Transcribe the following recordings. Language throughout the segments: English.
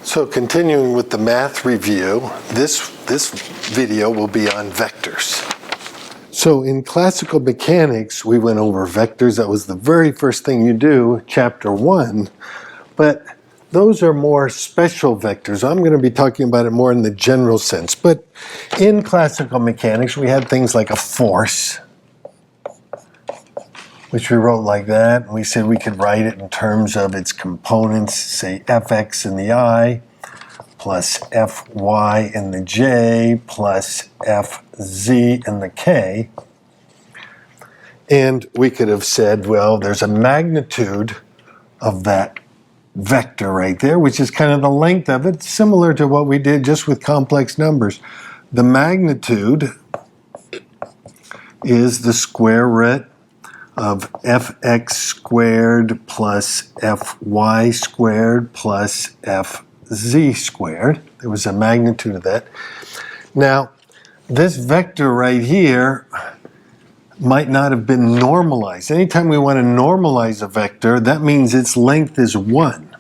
So continuing with the math review, this video will be on vectors. So in classical mechanics, we went over vectors. That was the very first thing you do, chapter 1. But those are more special vectors. I'm going to be talking about it more in the general sense. But in classical mechanics, we had things like a force, which we wrote like that. And we said we could write it in terms of its components, say Fx in the I, plus Fy in the J, plus Fz in the K. And we could have said, well, there's a magnitude of that vector right there, which is kind of the length of it, similar to what we did just with complex numbers. The magnitude is the square root of Fx squared plus Fy squared plus Fz squared. There was a magnitude of that. Now, this vector right here might not have been normalized. Anytime we want to normalize a vector, that means its length is 1.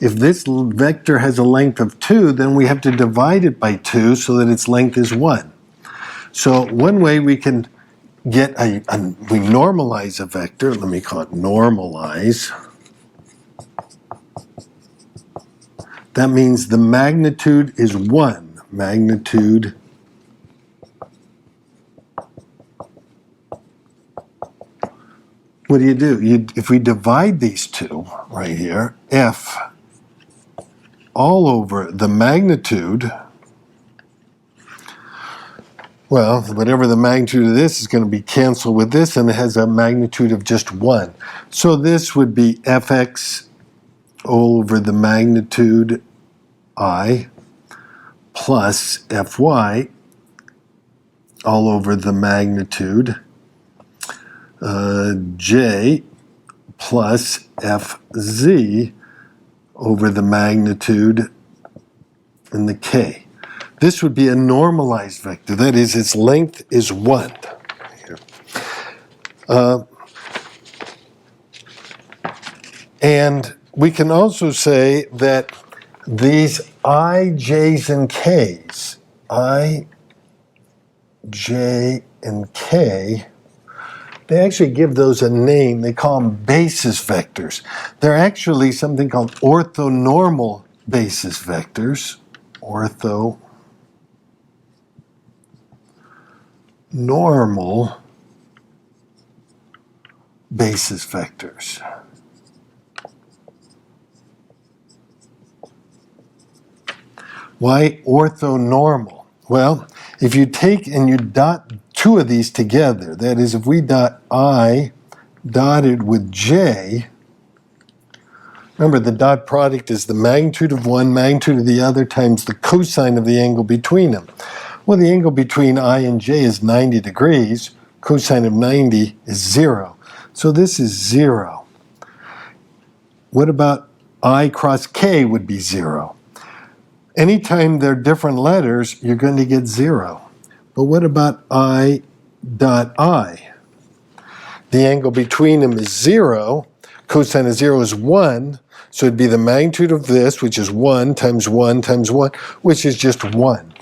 If this vector has a length of 2, then we have to divide it by 2 so that its length is 1. So one way we can get we normalize a vector, let me call it normalize. That means the magnitude is 1. Magnitude what do? If we divide these two right here, F all over the magnitude, well, whatever the magnitude of this is going to be canceled with this, and it has a magnitude of just 1. So this would be Fx all over the magnitude I plus Fy all over the magnitude J plus Fz over the magnitude in the K. This would be a normalized vector. That is, its length is 1. And we can also say that these I, J's, and K's, I, J, and K, they actually give those a name. They call them basis vectors. They're actually something called orthonormal basis vectors. Orthonormal basis vectors. Why orthonormal? Well, if you take and you dot two of these together, that is, if we dot I dotted with J, remember the dot product is the magnitude of one, magnitude of the other, times the cosine of the angle between them. Well, the angle between I and J is 90 degrees. Cosine of 90 is 0. So this is 0. What about I cross K would be 0. Anytime they're different letters, you're going to get 0. But what about I dot I? The angle between them is 0. Cosine of 0 is 1. So it'd be the magnitude of this, which is 1 times 1 times 1, which is just 1.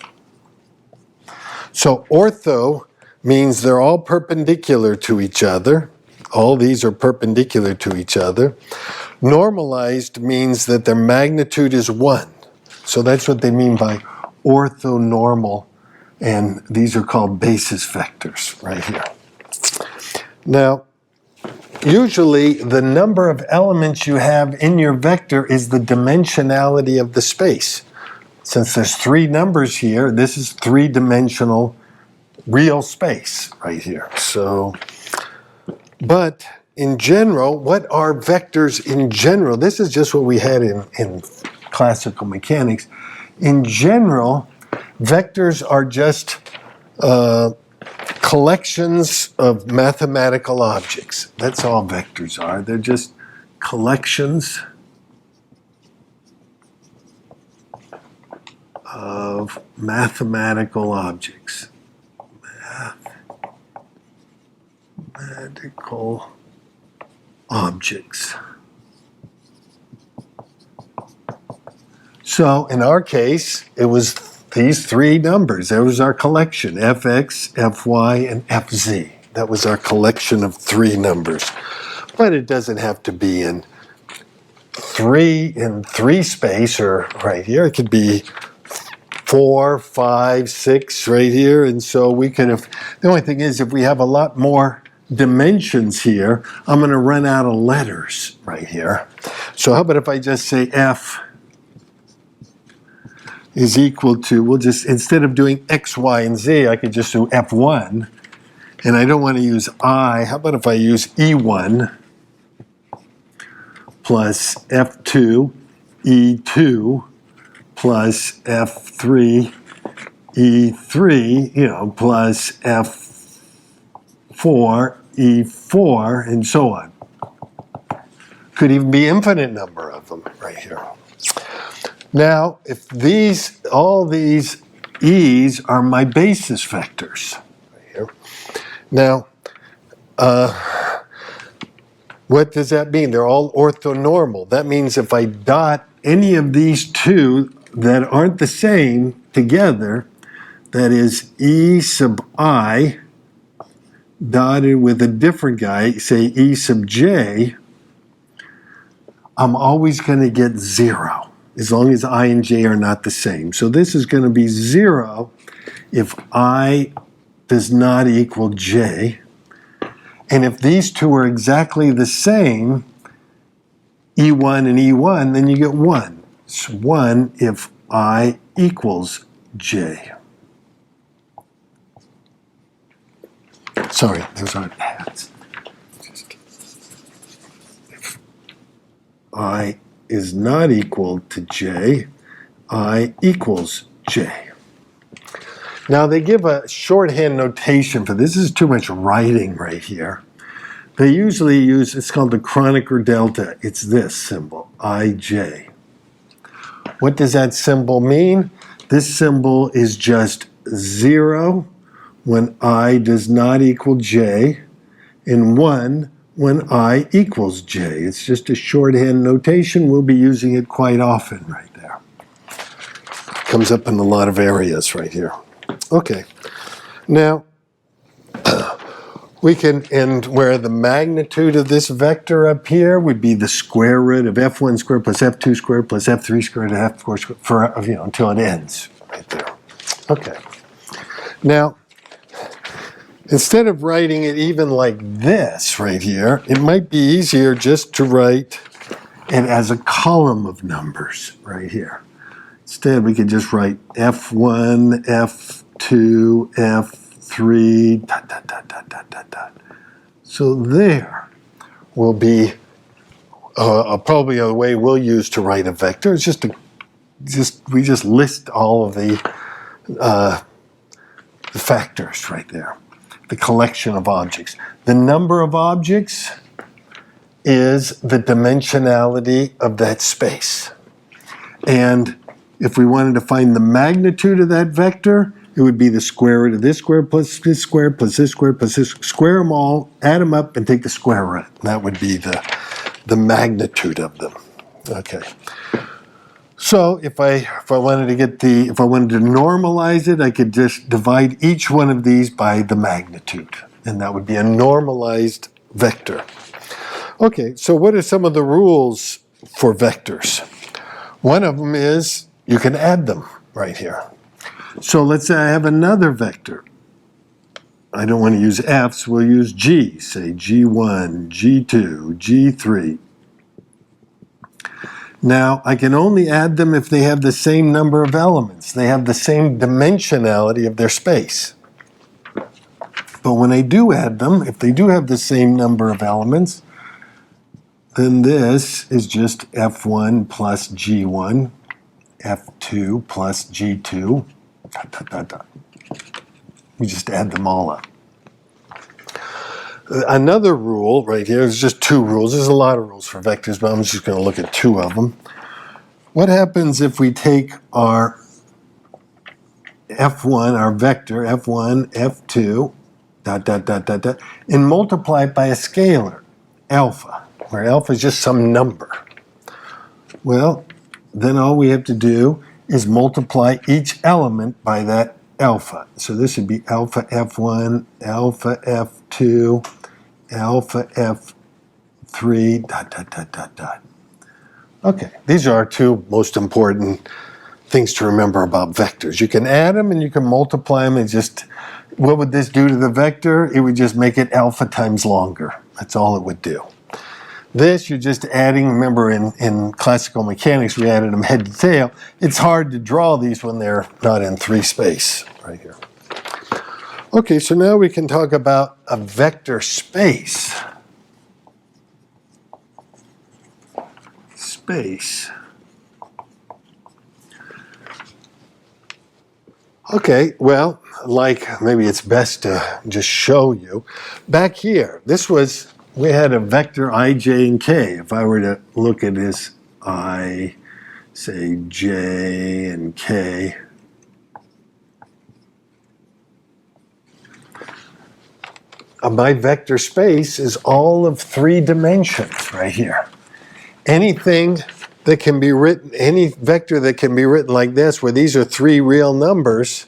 So ortho means they're all perpendicular to each other. All these are perpendicular to each other. Normalized means that their magnitude is 1. So that's what they mean by orthonormal, and these are called basis vectors right here. Now, usually the number of elements you have in your vector is the dimensionality of the space. Since there's 3 numbers here, this is 3-dimensional real space right here. So, but in general, what are vectors in general? This is just what we had in classical mechanics. In general, vectors are just collections of mathematical objects. That's all vectors are. They're just collections of mathematical objects. Mathematical objects. So in our case, it was these three numbers. That was our collection, fx, fy, and fz. That was our collection of three numbers. But it doesn't have to be in three space or right here. It could be 4, 5, 6 right here. And so we could have, the only thing is if we have a lot more dimensions here, I'm going to run out of letters right here. So how about if I just say f is equal to, we'll just, instead of doing x, y, and z, I could just do f1. And I don't want to use I. How about if I use e1 plus f2, e2 plus f3, e3, plus f4, e4, and so on. Could even be infinite number of them right here. Now, if all these e's are my basis vectors, right here. Now, what does that mean? They're all orthonormal. That means if I dot any of these two that aren't the same together, that is e sub I dotted with a different guy, say e sub j, I'm always going to get 0 as long as I and j are not the same. So this is going to be 0 if I does not equal j. And if these two are exactly the same, E1 and E1, then you get 1. It's 1 if I equals j. Sorry, those aren't hats. If I is not equal to j, I equals j. Now they give a shorthand notation for this. This is too much writing right here. They usually use, it's called the Kronecker delta. It's this symbol, ij. What does that symbol mean? This symbol is just 0 when I does not equal j, and 1 when I equals j. It's just a shorthand notation. We'll be using it quite often right there. Comes up in a lot of areas right here. Okay, now we can end where the magnitude of this vector up here would be the square root of f1 squared plus f2 squared plus f3 squared and f4 squared for, until it ends right there. Okay, now instead of writing it even like this right here, it might be easier just to write it as a column of numbers right here. Instead, we could just write f1, f2, f3, dot, dot, dot, dot, dot, dot, dot. So there will be probably a way we'll use to write a vector. It's we just list all of the factors right there, the collection of objects. The number of objects is the dimensionality of that space. And if we wanted to find the magnitude of that vector, it would be the square root of this square plus this square plus this square plus this. Square them all, add them up, and take the square root. That would be the magnitude of them. Okay. So if I wanted to normalize it, I could just divide each one of these by the magnitude, and that would be a normalized vector. Okay. So what are some of the rules for vectors? One of them is you can add them right here. So let's say I have another vector. I don't want to use F's, we'll use G, say G1, G2, G3. Now, I can only add them if they have the same number of elements. They have the same dimensionality of their space. But when I do add them, if they do have the same number of elements, then this is just F1 plus G1, F2 plus G2, dot, dot, dot, dot. We just add them all up. Another rule right here is just two rules. There's a lot of rules for vectors, but I'm just going to look at two of them. What happens if we take our F1, our vector, F1, F2, dot, dot, dot, dot, dot, and multiply it by a scalar, alpha, where alpha is just some number? Well, then all we have to do is multiply each element by that alpha. So this would be alpha F1, alpha F2, alpha F3, dot, dot, dot, dot, dot. Okay, these are our two most important things to remember about vectors. You can add them and you can multiply them and just, what would this do to the vector? It would just make it alpha times longer. That's all it would do. This, you're just adding, remember in classical mechanics, we added them head to tail. It's hard to draw these when they're not in 3 space, right here. Okay, so now we can talk about a vector space. Okay, well, like maybe it's best to just show you. Back here, we had a vector I, j, and k. If I were to look at this I, say j, and k, my vector space is all of 3 dimensions right here. Anything that can be written, any vector that can be written like this, where these are 3 real numbers,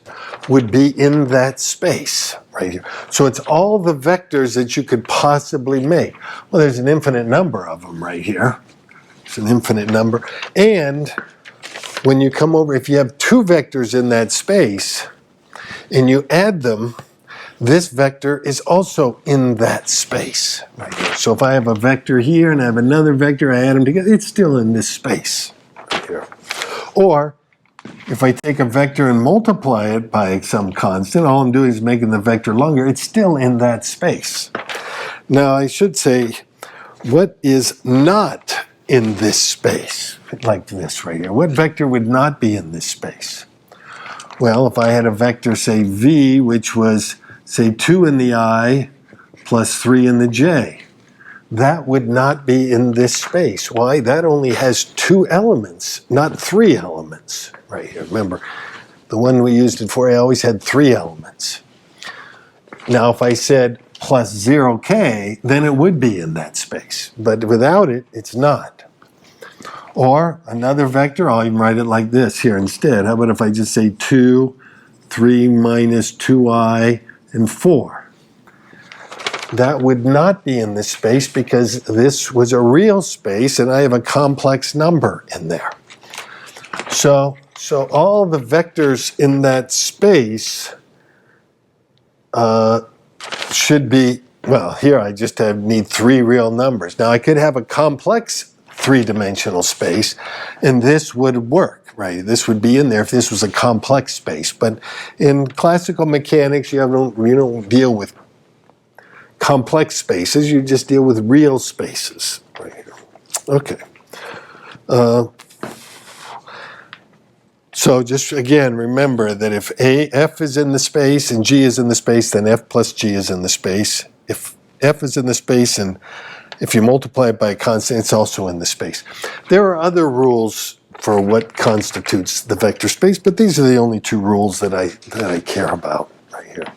would be in that space right here. So it's all the vectors that you could possibly make. Well, there's an infinite number of them right here. It's an infinite number. And when you come over, if you have 2 vectors in that space, and you add them, this vector is also in that space right here. So if I have a vector here and I have another vector, I add them together, it's still in this space right here. Or if I take a vector and multiply it by some constant, all I'm doing is making the vector longer, it's still in that space. Now I should say, what is not in this space? Like this right here. What vector would not be in this space? Well, if I had a vector, say v, which was say 2 in the I plus 3 in the j. That would not be in this space. Why? That only has 2 elements, not 3 elements right here. Remember, the one we used it for, I always had 3 elements. Now, if I said plus 0k, then it would be in that space. But without it, it's not. Or another vector, I'll even write it like this here instead. How about if I just say 2, 3 minus 2i, and 4. That would not be in this space because this was a real space and I have a complex number in there. So all the vectors in that space should be, well, here I just need 3 real numbers. Now I could have a complex 3-dimensional space and this would work. Right, this would be in there if this was a complex space. But in classical mechanics, you don't deal with complex spaces. You just deal with real spaces. Right here. Okay. So just again, remember that if f is in the space and g is in the space, then f plus g is in the space. If f is in the space and if you multiply it by a constant, it's also in the space. There are other rules for what constitutes the vector space, but these are the only 2 rules that I care about right here.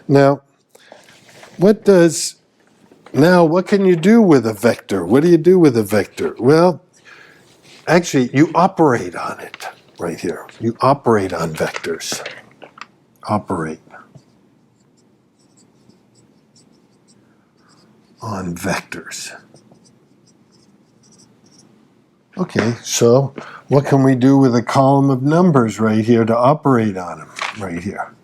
Now, what can you do with a vector? What do you do with a vector? Well, actually, you operate on it right here. You operate on vectors. Operate on vectors. Okay, so what can we do with a column of numbers right here to operate on them right here?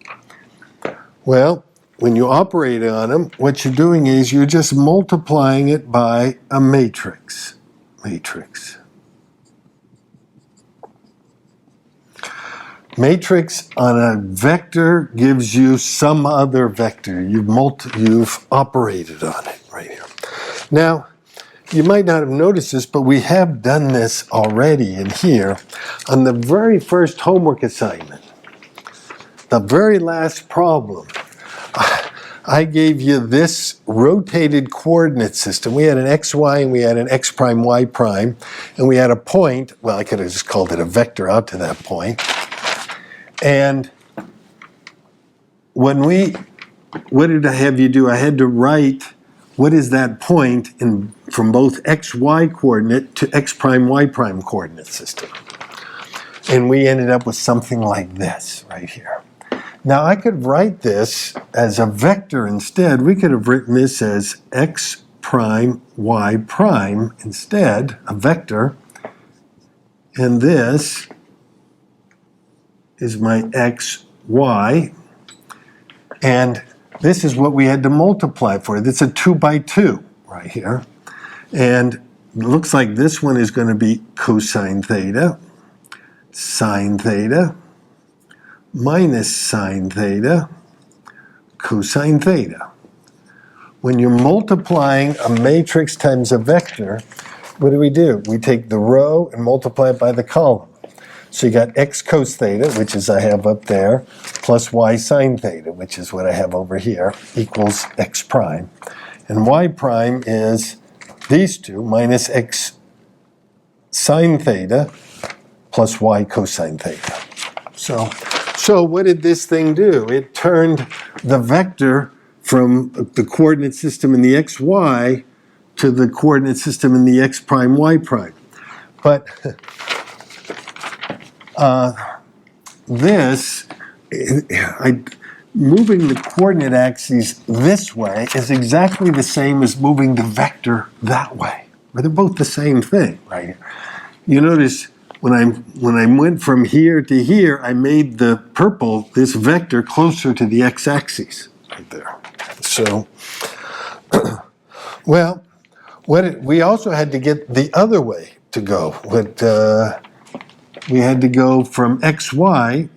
Well, when you operate on them, what you're doing is you're just multiplying it by a matrix. Matrix on a vector gives you some other vector. You've operated on it right here. Now, you might not have noticed this, but we have done this already in here on the very first homework assignment. The very last problem. I gave you this rotated coordinate system. We had an xy and we had an x prime, y prime, and we had a point. Well, I could have just called it a vector out to that point. And what did I have you do? I had to write what is that point from both xy coordinate to x prime y prime coordinate system? And we ended up with something like this right here. Now I could write this as a vector instead. We could have written this as x prime y prime instead, a vector. And this is my x, y. And this is what we had to multiply for. It's a 2 by 2 right here. And it looks like this one is going to be cosine theta, sine theta, minus sine theta, cosine theta. When you're multiplying a matrix times a vector, what do? We take the row and multiply it by the column. So you got x cos theta, which is I have up there, plus y sine theta, which is what I have over here, equals x prime. And y prime is these two, minus x sine theta plus y cosine theta. So what did this thing do? It turned the vector from the coordinate system in the xy to the coordinate system in the x prime, y prime. But moving the coordinate axes this way is exactly the same as moving the vector that way. They're both the same thing, right? You notice when I went from here to here, I made the purple, this vector, closer to the x-axis right there. So, well, we also had to get the other way to go. We had to go from xy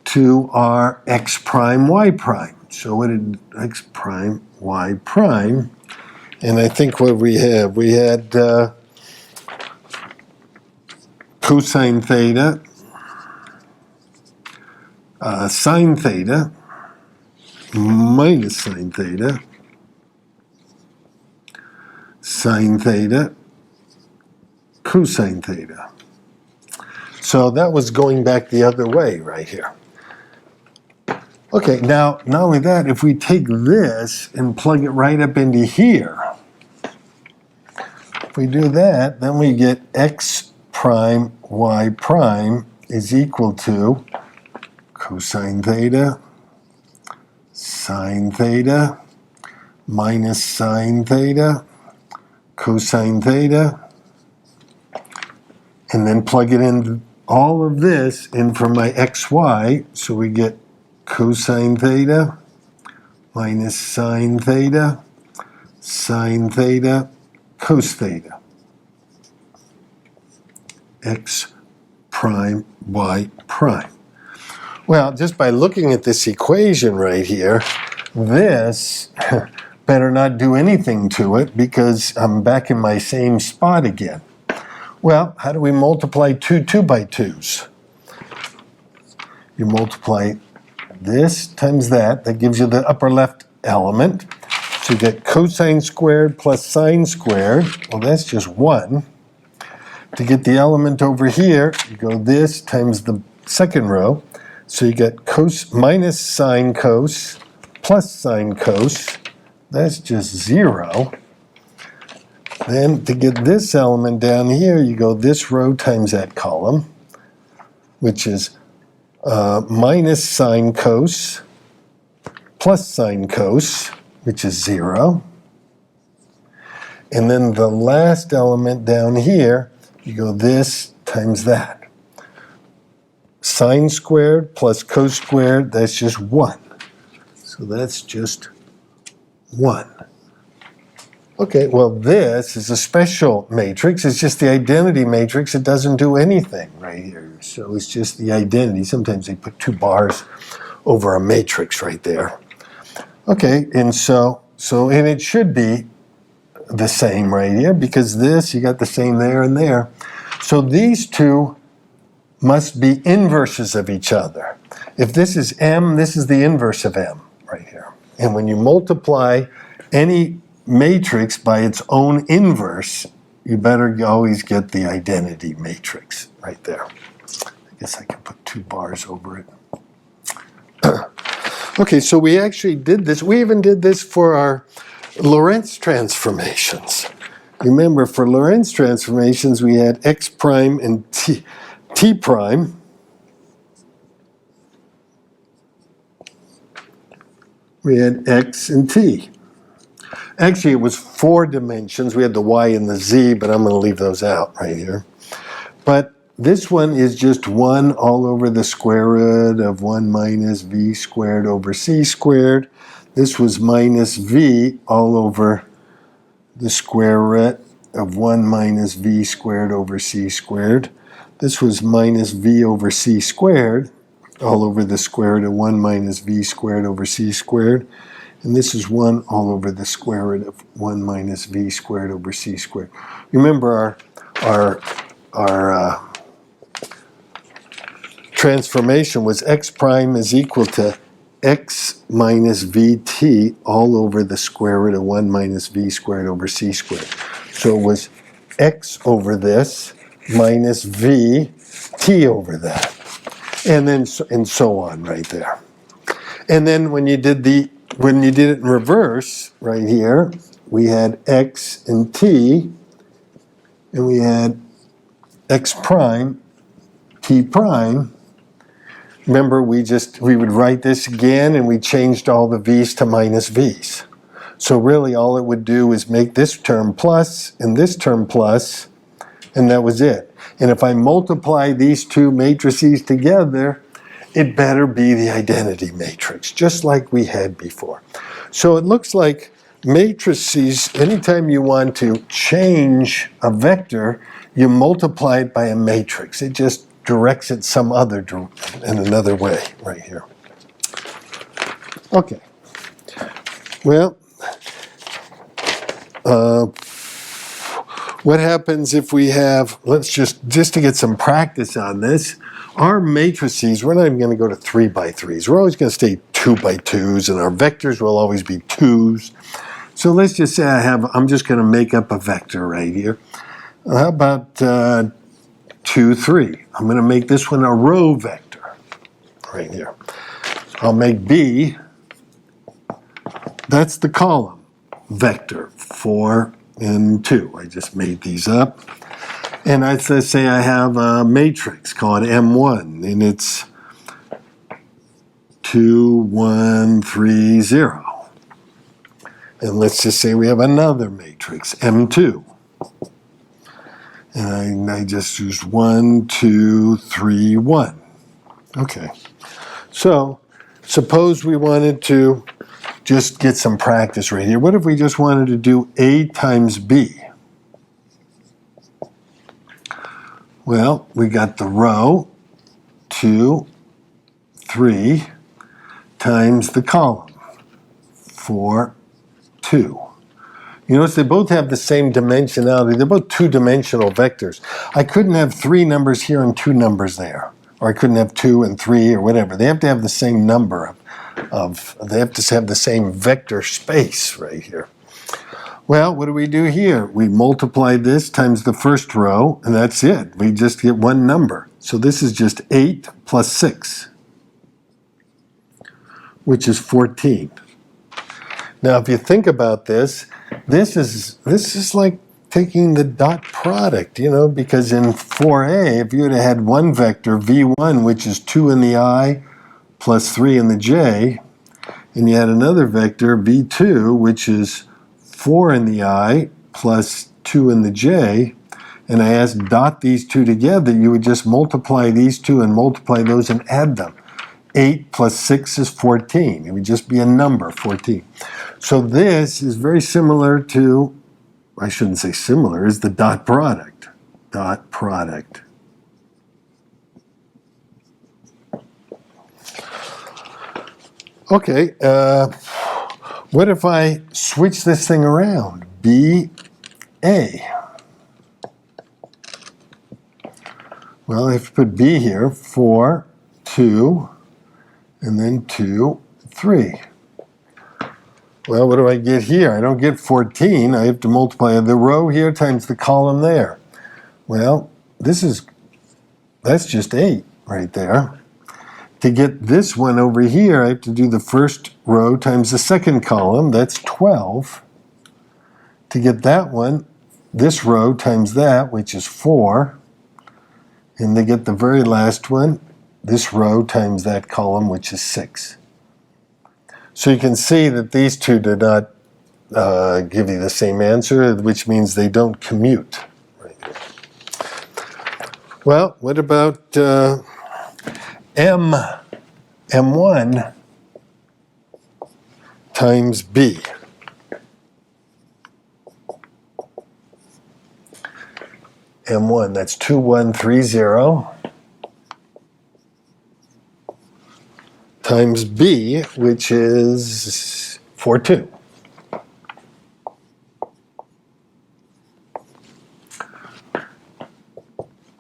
to our x prime, y prime. So what did x prime, y prime? And I think what we had cosine theta, sine theta, minus sine theta, sine theta, cosine theta. So that was going back the other way right here. Okay, now not only that, if we take this and plug it right up into here, if we do that, then we get x prime y prime is equal to cosine theta, sine theta, minus sine theta, cosine theta, and then plug it in all of this in for my xy, so we get cosine theta minus sine theta, cos theta, x prime, y prime. Well, just by looking at this equation right here, this better not do anything to it because I'm back in my same spot again. Well, how do we multiply two 2 by 2s? You multiply this times that gives you the upper left element. So you get cosine squared plus sine squared. Well, that's just 1. To get the element over here, you go this times the second row. So you get cos minus sine cos plus sine cos. That's just 0. Then to get this element down here, you go this row times that column, which is minus sine cos plus sine cos, which is 0. And then the last element down here, you go this times that. Sine squared plus cos squared, that's just 1. So that's just 1. Okay, well this is a special matrix. It's just the identity matrix. It doesn't do anything right here. So it's just the identity. Sometimes they put 2 bars over a matrix right there. Okay, and and it should be the same right here because this, you got the same there and there. So these two must be inverses of each other. If this is m, this is the inverse of m right here. And when you multiply any matrix by its own inverse, you better always get the identity matrix right there. I guess I can put 2 bars over it. Okay, so we actually did this. We even did this for our Lorentz transformations. Remember, for Lorentz transformations, we had x prime and t prime. We had x and t. Actually, it was 4 dimensions. We had the y and the z, but I'm going to leave those out right here. But this one is just 1 all over the square root of 1 minus v squared over c squared. This was minus v all over the square root of 1 minus v squared over c squared. This was minus v over c squared all over the square root of 1 minus v squared over c squared. And this is 1 all over the square root of 1 minus v squared over c squared. Remember our transformation was x prime is equal to x minus vt all over the square root of 1 minus v squared over c squared. So it was x over this minus vt over that. And then and so on right there. And then when you did it in reverse right here, we had x and t, and we had x prime, t prime. Remember, we would write this again, and we changed all the v's to minus v's. So really all it would do is make this term plus and this term plus, and that was it. And if I multiply these two matrices together, it better be the identity matrix, just like we had before. So it looks like matrices, anytime you want to change a vector, you multiply it by a matrix. It just directs it some other in another way right here. Okay. Well, what happens if we have, let's just to get some practice on this, our matrices, we're not even going to go to 3 by 3s. We're always going to stay 2 by 2s, and our vectors will always be 2s. So let's just say I'm just going to make up a vector right here. How about 2, 3? I'm going to make this one a row vector right here. I'll make B, that's the column vector, 4 and 2. I just made these up. And let's say I have a matrix called M1, and it's 2, 1, 3, 0. And let's just say we have another matrix, M2. And I just used 1, 2, 3, 1. Okay. So suppose we wanted to just get some practice right here. What if we just wanted to do A times B? Well, we got the row, 2, 3, times the column, 4, 2. You notice they both have the same dimensionality. They're both 2-dimensional vectors. I couldn't have 3 numbers here and 2 numbers there. Or I couldn't have 2 and 3 or whatever. They have to have the same number they have to have the same vector space right here. Well, what do we do here? We multiply this times the first row, and that's it. We just get one number. So this is just 8 plus 6, which is 14. Now, if you think about this, this is like taking the dot product, because in 4a, if you would have had one vector, v1, which is 2 in the I plus 3 in the j, and you had another vector, v2, which is 4 in the I plus 2 in the j, and I asked dot these two together, you would just multiply these two and multiply those and add them. 8 plus 6 is 14. It would just be a number, 14. So this is very similar to, I shouldn't say similar, is the dot product. Dot product. Okay, what if I switch this thing around? B, A. Well, if you put B here, 4, 2, and then 2, 3. Well, what do I get here? I don't get 14. I have to multiply the row here times the column there. Well, that's just 8 right there. to get this one over here, I have to do the first row times the second column. That's 12. To get that one, this row times that, which is 4. And to get the very last one, this row times that column, which is 6. So you can see that these two do not give you the same answer, which means they don't commute. Right. Well, what about M1 times B? M1, that's 2130 times B, which is 42.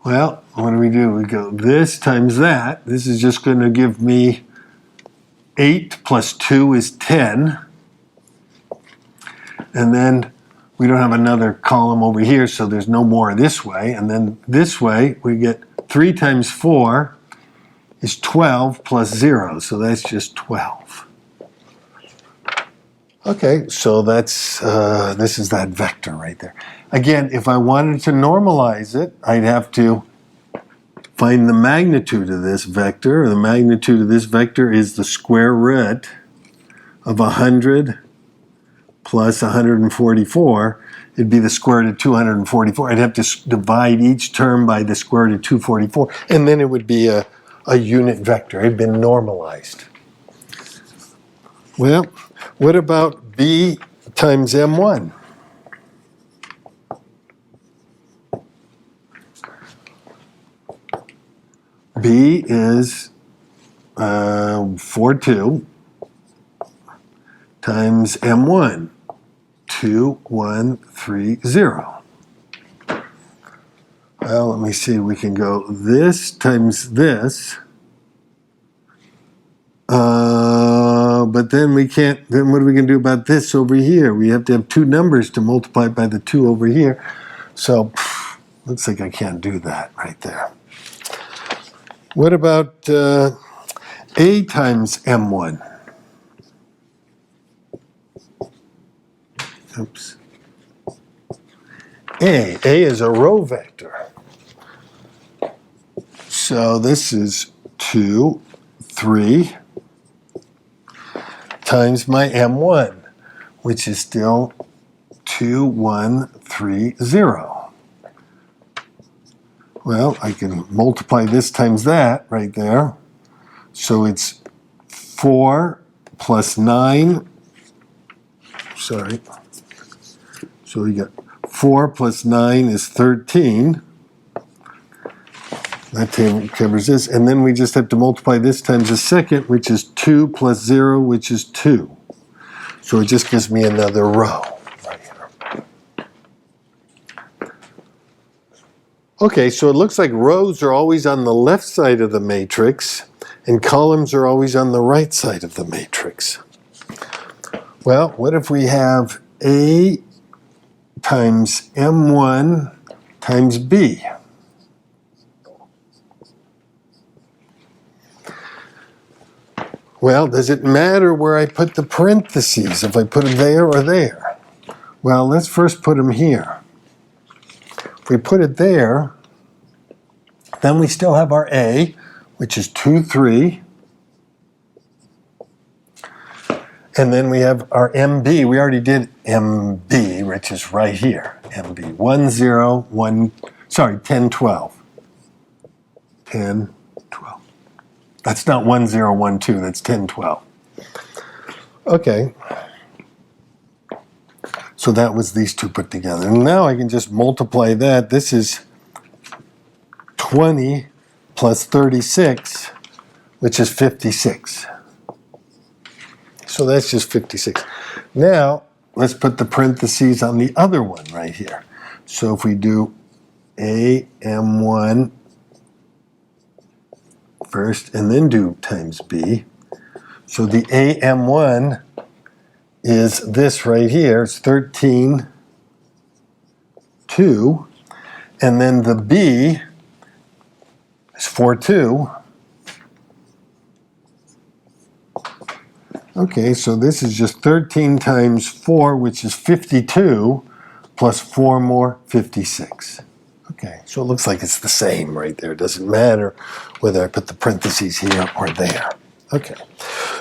Well, what do? We go this times that. This is just going to give me 8 plus 2 is 10. And then we don't have another column over here, so there's no more this way. And then this way, we get 3 times 4 is 12 plus 0, so that's just 12. Okay, so that's this is that vector right there. Again, if I wanted to normalize it, I'd have to find the magnitude of this vector. The magnitude of this vector is the square root of 100 plus 144. It'd be the square root of 244. I'd have to divide each term by the square root of 244, and then it would be a unit vector. It had been normalized. Well, what about B times M1? B is 42 times M1, 2130. Well, let me see, we can go this times this. But then we can't, then what are we going to do about this over here? We have to have two numbers to multiply by the 2 over here. So, looks like I can't do that right there. What about A times M1? Oops. A is a row vector. So this is 2, 3 times my M1, which is still 2130. Well, I can multiply this times that right there. So it's 4 plus 9. Sorry. So we got 4 plus 9 is 13. That covers this. And then we just have to multiply this times a second, which is 2 plus 0, which is 2. So it just gives me another row right here. Okay, so it looks like rows are always on the left side of the matrix, and columns are always on the right side of the matrix. Well, what if we have A times M1 times B? Well, does it matter where I put the parentheses, if I put them there or there? Well, let's first put them here. If we put it there, then we still have our A, which is 2, 3. And then we have our MB. We already did MB, which is right here. MB, 1, 0, 1, sorry, 10, 12. 10, 12. That's not 1, 0, 1, 2, that's 10, 12. Okay. So that was these two put together. And now I can just multiply that. This is 20 plus 36, which is 56. So that's just 56. Now, let's put the parentheses on the other one right here. So if we do AM1 first and then do times B. So the AM1 is this right here. It's 13, 2. And then the B is 4, 2. Okay, so this is just 13 times 4, which is 52, plus 4 more, 56. Okay, so it looks like it's the same right there. It doesn't matter whether I put the parentheses here or there. Okay,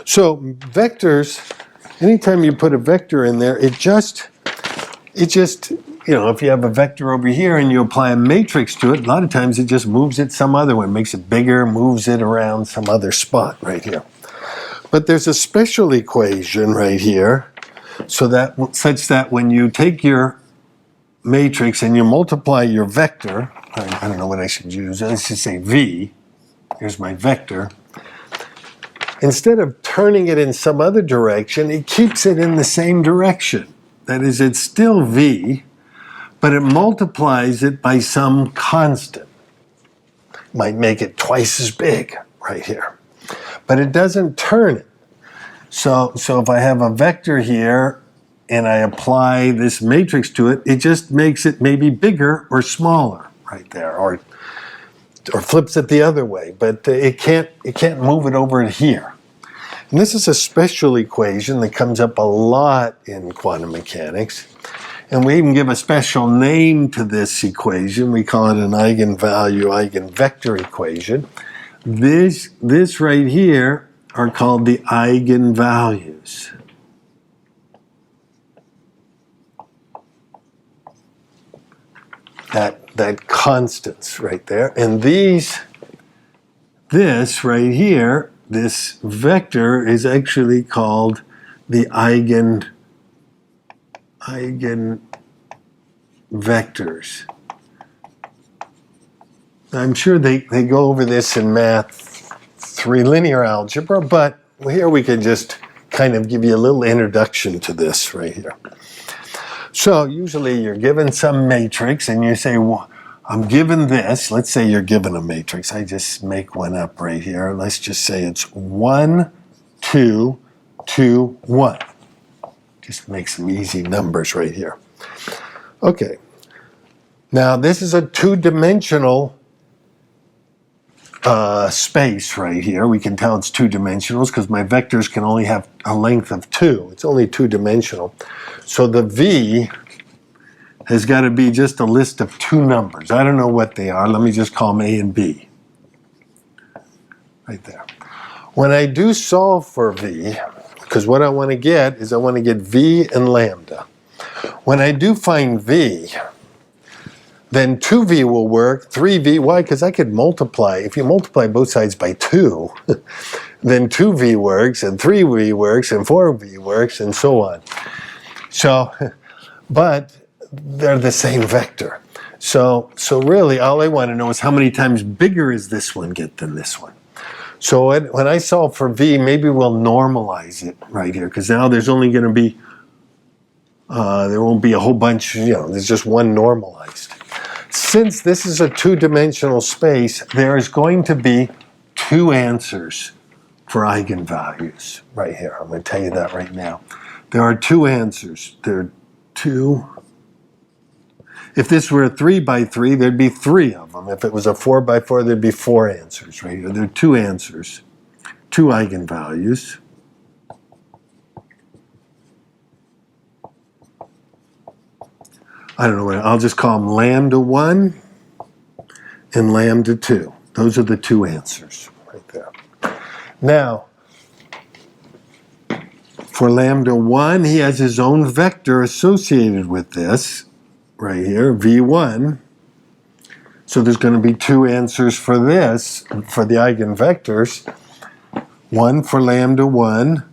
so vectors, anytime you put a vector in there, it just, you know, if you have a vector over here and you apply a matrix to it, a lot of times it just moves it some other way, makes it bigger, moves it around some other spot right here. But there's a special equation right here, so that such that when you take your matrix and you multiply your vector, I don't know what I should use, let's just say V, here's my vector, instead of turning it in some other direction, it keeps it in the same direction. That is, it's still V, but it multiplies it by some constant. Might make it twice as big right here. But it doesn't turn it. So if I have a vector here and I apply this matrix to it, it just makes it maybe bigger or smaller right there, or flips it the other way. But it can't move it over here. And this is a special equation that comes up a lot in quantum mechanics. And we even give a special name to this equation. We call it an eigenvalue, eigenvector equation. This right here are called the eigenvalues. That constants right there. And this right here, this vector is actually called the eigenvectors. I'm sure they go over this in math 3 linear algebra, but here we can just kind of give you a little introduction to this right here. So usually you're given some matrix and you say, well, I'm given this. Let's say you're given a matrix. I just make one up right here. Let's just say it's 1, 2, 2, 1. Just make some easy numbers right here. Okay. Now this is a two-dimensional space right here. We can tell it's two-dimensional because my vectors can only have a length of 2. It's only two-dimensional. So the V has got to be just a list of 2 numbers. I don't know what they are. Let me just call them A and B. Right there. When I do solve for V, because what I want to get is I want to get V and lambda. When I do find V, then 2V will work, 3V, why? Because I could multiply. If you multiply both sides by 2, then 2V works, and 3V works, and 4V works, and so on. So, but they're the same vector. So really, all I want to know is how many times bigger is this one get than this one. So when I solve for V, maybe we'll normalize it right here, because now there's only going to be, there won't be a whole bunch, you know, there's just one normalized. Since this is a two-dimensional space, there is going to be 2 answers for eigenvalues right here. I'm going to tell you that right now. There are 2 answers. There are 2. If this were a 3 by 3, there'd be 3 of them. If it was a 4 by 4, there'd be 4 answers right here. There are 2 answers, 2 eigenvalues. I don't know what, I'll just call them lambda 1 and lambda 2. Those are the 2 answers right there. Now, for lambda 1, he has his own vector associated with this right here, V1. So there's going to be 2 answers for this, for the eigenvectors. 1 for lambda 1,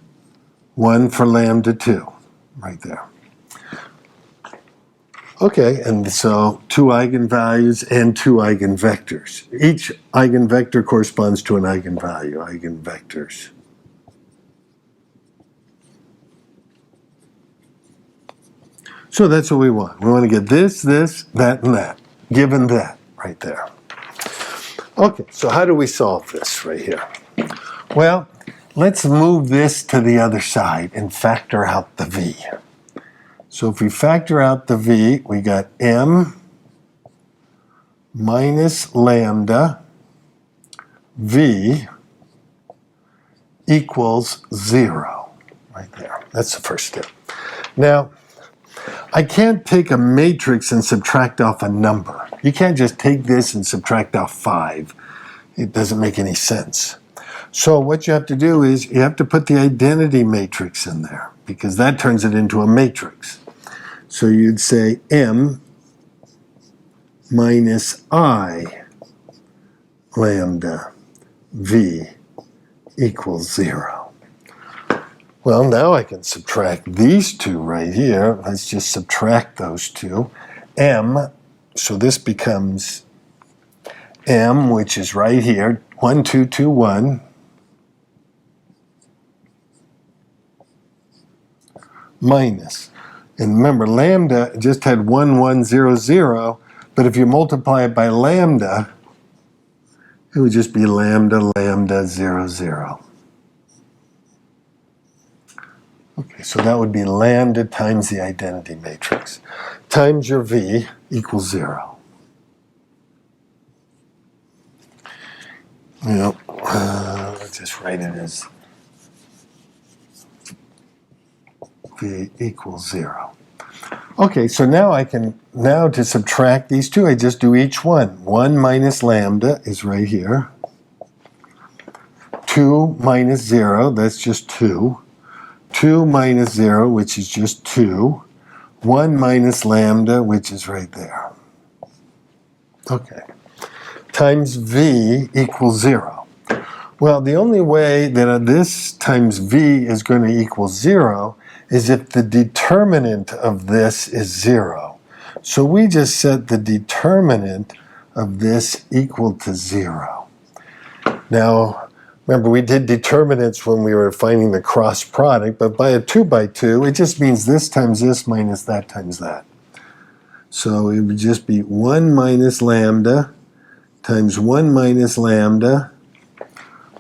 1 for lambda 2, right there. Okay, and so 2 eigenvalues and 2 eigenvectors. Each eigenvector corresponds to an eigenvalue, eigenvectors. So that's what we want. We want to get this, this, that, and that, given that right there. Okay, so how do we solve this right here? Well, let's move this to the other side and factor out the V. So if we factor out the V, we got M minus lambda V equals 0. That's the first step. Now, I can't take a matrix and subtract off a number. You can't just take this and subtract off 5. It doesn't make any sense. So what you have to do is you have to put the identity matrix in there, because that turns it into a matrix. So you'd say M minus I lambda V equals 0. Well, now I can subtract these two right here. Let's just subtract those two. M, so this becomes M, which is right here, 1, 2, 2, 1, minus. And remember, lambda just had 1, 1, 0, 0, but if you multiply it by lambda, it would just be lambda, lambda, 0, 0. Okay, so that would be lambda times the identity matrix, times your V equals 0. Let's just write it as V equals 0. Okay, so now now to subtract these two, I just do each one. 1 minus lambda is right here. 2 minus 0, that's just 2. 2 minus 0, which is just 2. 1 minus lambda, which is right there. Okay. Times V equals 0. Well, the only way that this times V is going to equal 0 is if the determinant of this is 0. So we just set the determinant of this equal to 0. Now, remember, we did determinants when we were finding the cross product, but by a 2 by 2, it just means this times this minus that times that. So it would just be 1 minus lambda times 1 minus lambda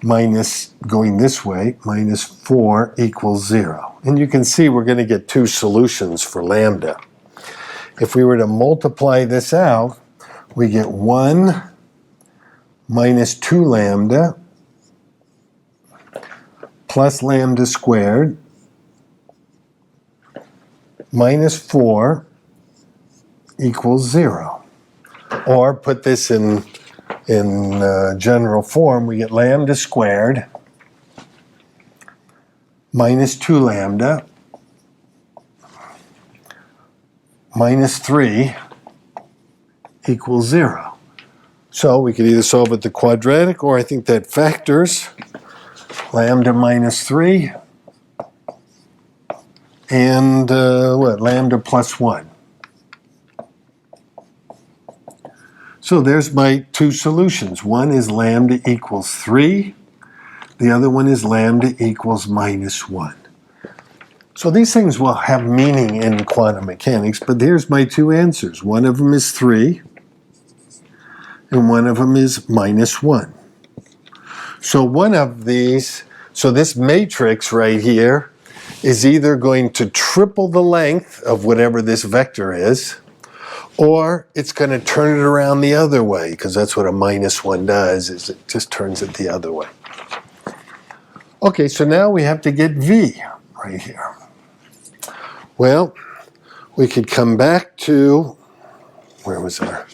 minus, going this way, minus 4 equals 0. And you can see we're going to get two solutions for lambda. If we were to multiply this out, we get 1 minus 2 lambda plus lambda squared minus 4 equals 0. Or put this in general form, we get lambda squared minus 2 lambda minus 3 equals 0. So we could either solve it the quadratic, or I think that factors lambda minus 3 and lambda plus 1. So there's my two solutions. One is lambda equals 3. The other one is lambda equals minus 1. So these things will have meaning in quantum mechanics, but here's my two answers. One of them is 3, and one of them is minus 1. So one of these, so this matrix right here is either going to triple the length of whatever this vector is, or it's going to turn it around the other way, because that's what a minus 1 does, is it just turns it the other way. Okay, so now we have to get V right here. Well, we could come back to, where was our,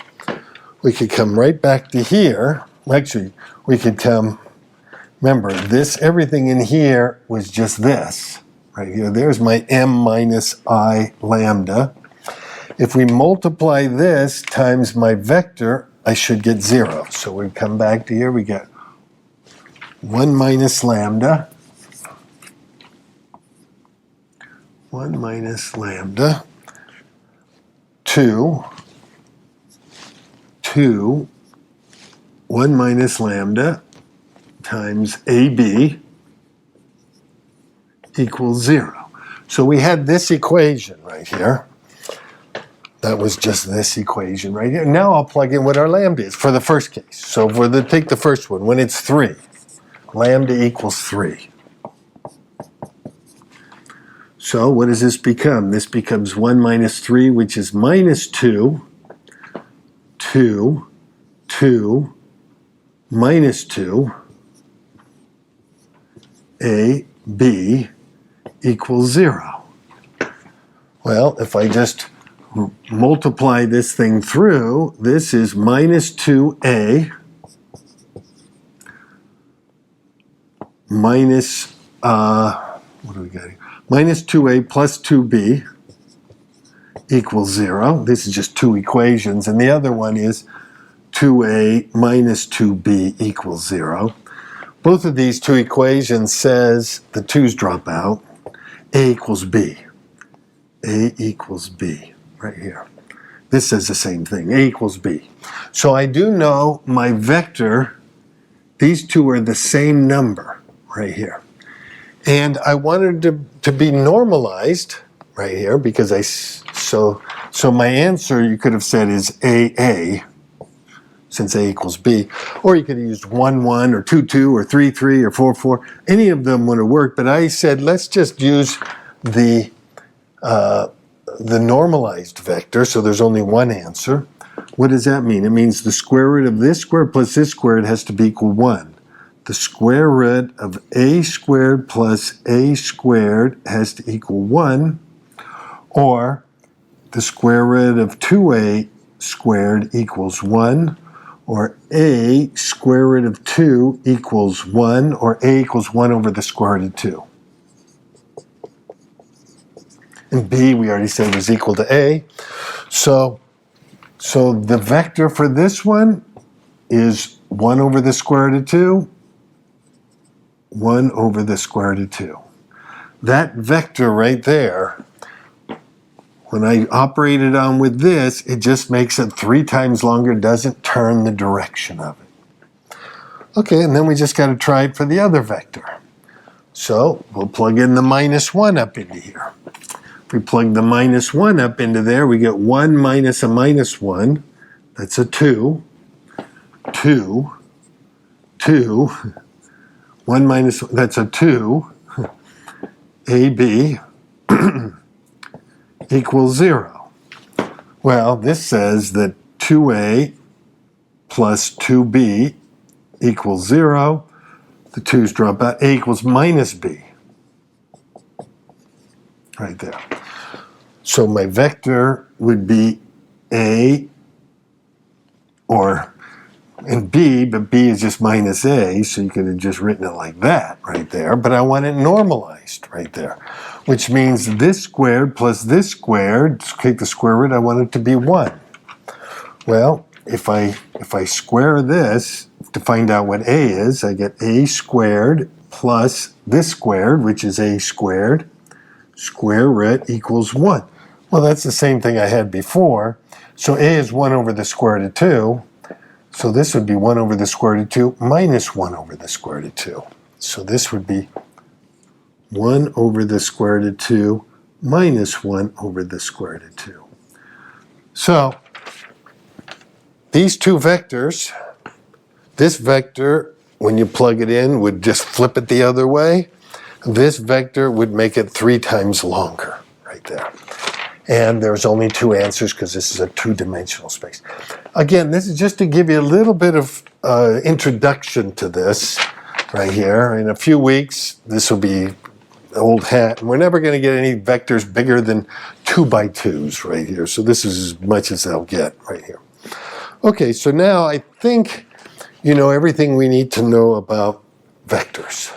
we could come right back to here. Actually, we could come, remember, this, everything in here was just this, right here. There's my M minus I lambda. If we multiply this times my vector, I should get 0. So we come back to here, we get 1 minus lambda, 1 minus lambda, 2, 1 minus lambda times AB equals 0. So we had this equation right here. That was just this equation right here. Now I'll plug in what our lambda is for the first case. So take the first one, when it's 3, lambda equals 3. So what does this become? This becomes 1 minus 3, which is minus 2, 2, 2, minus 2, A, B equals 0. Well, if I just multiply this thing through, this is minus 2a minus, what do we got here? Minus 2a plus 2b equals 0. This is just two equations, and the other one is 2a minus 2b equals 0. Both of these two equations says the 2's drop out. A equals b. A equals b, right here. This says the same thing, a equals b. So I do know my vector, these two are the same number right here. And I wanted to be normalized right here because so my answer you could have said is AA, since A equals B, or you could have used 1, 1, or 2, 2, or 3, 3, or 4, 4. Any of them would have worked, but I said let's just use the normalized vector, so there's only one answer. What does that mean? It means the square root of this squared plus this squared has to be equal 1. The square root of a squared plus a squared has to equal 1, or the square root of 2a squared equals 1, or a square root of 2 equals 1, or a equals 1 over the square root of 2. And b, we already said, was equal to a. So the vector for this one is 1 over the square root of 2, 1 over the square root of 2. That vector right there, when I operate it on with this, it just makes it 3 times longer, doesn't turn the direction of it. Okay, and then we just got to try it for the other vector. So we'll plug in the minus 1 up into here. If we plug the minus 1 up into there, we get 1 minus a minus 1. That's a 2. 2. 2. 1 minus, that's a 2. AB equals 0. Well, this says that 2a plus 2b equals 0. The 2's drop out. A equals minus b. Right there. So my vector would be a and b, but b is just minus a, so you could have just written it like that right there, but I want it normalized right there, which means this squared plus this squared, take the square root, I want it to be 1. Well, if I square this to find out what a is, I get a squared plus this squared, which is a squared, square root equals 1. Well, that's the same thing I had before. So a is 1 over the square root of 2. So this would be 1 over the square root of 2 minus 1 over the square root of 2. So this would be 1 over the square root of 2 minus 1 over the square root of 2. So these two vectors, this vector, when you plug it in, would just flip it the other way. This vector would make it 3 times longer right there. And there's only 2 answers because this is a 2-dimensional space. Again, this is just to give you a little bit of introduction to this right here. In a few weeks, this will be old hat. And we're never going to get any vectors bigger than 2 by 2s right here. So this is as much as they'll get right here. Okay, so now I think you know everything we need to know about vectors.